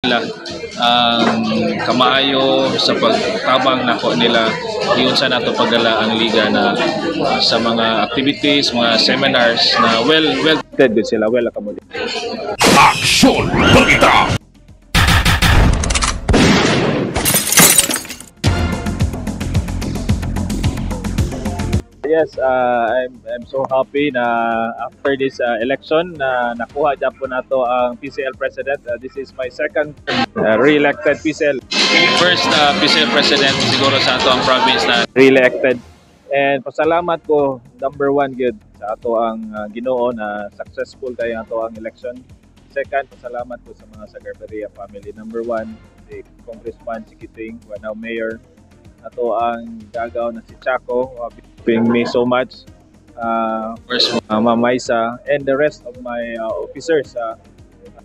nila ang kamaayo sa pagtabang nako nila diyon sa nato pagdala ang liga na sa mga activities, mga seminars na well good sila, well accommodated. Action Balita! Yes, I'm so happy na after this election na nakuha dyan po nato ang PCL President. This is my second re-elected PCL. First PCL President siguro sa ato ang province na re-elected. And pasalamat ko, number one good sa ato ang Ginoo na successful kayo ato ang election. Second, pasalamat ko sa mga Sagarbarria family. Number one, si Congressman Sikiting, who are now Mayor. Ato ang gagaw na si Chaco, helping me so much. Mama Isa, and the rest of my officers.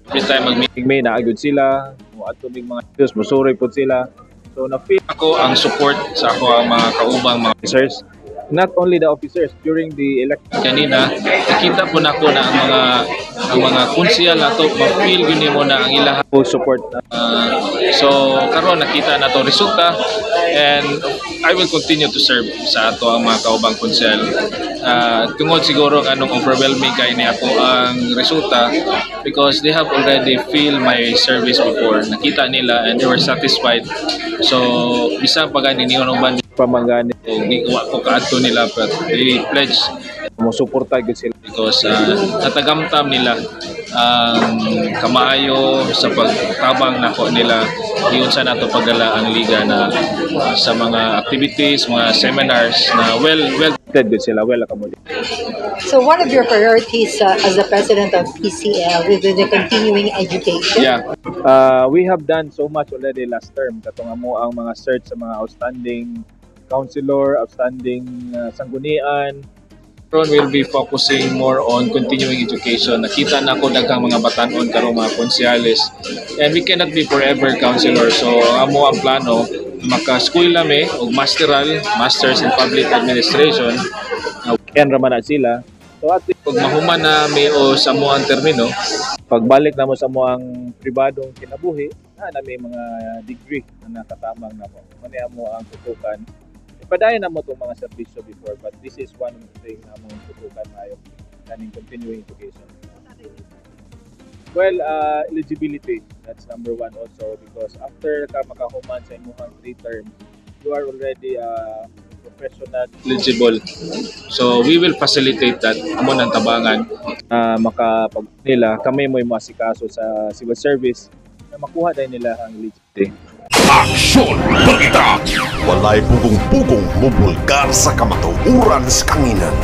Every time mag-meeting may naagod sila, ato mig mga Diyos, musuri po sila. So na-feel ako ang support sa ako ang mga kaubang mga officers. Not only the officers, during the election kanina, nakita po na ako na ang mga konsyal nato, ma-feel yun mo na ang ilang full support. So karon nakita na to resulta, and I will continue to serve sa ato ang mga kaubang konsyal. Tungod siguro anong overwhelming kay ni ako ang resulta because they have already feel my service before. Nakita nila and they were satisfied. So bisang pagani niyo nung ban pamangani wa ko kaadto nila, but they pledge mo suporta gyud sila because natagamtam nila ang kamaayo sa pagtabang nako nila diyon sa nato pagdala ang liga na sa mga activities, mga seminars na well good sila, well accommodated. So one of your priorities as the president of PCL will be the continuing education? Yeah. We have done so much already last term. Katong amo ang mga search sa mga outstanding councilor, outstanding sanggunian. We'll be focusing more on continuing education. Nakita na ko daghang mga batanon karong mga konsyales. And we cannot be forever councilor. So amo ang plano maka-school nami og masters in public administration. Yan raman na sila. So at least pag mahuman na may o sa mo ang termino, pagbalik na mo sa mo ang pribadong kinabuhi, na may mga degree na nakatamang na mo. Maniya mo ang tutukan. Ipadayon na mo itong mga serbisyo before, but this is one of the things na mong tutukan na yung kaning continuing education. Well, eligibility, that's number one also, because after ka makahuman sa imuhang 3 terms, you are already professional eligible. So we will facilitate that amon ang tabangan makapag nila kami mo masikaso sa civil service na makuha din nila ang eligibility. Action Balita! Walay pugong-pugong mubulgar sa kamatuuran sa kanginan.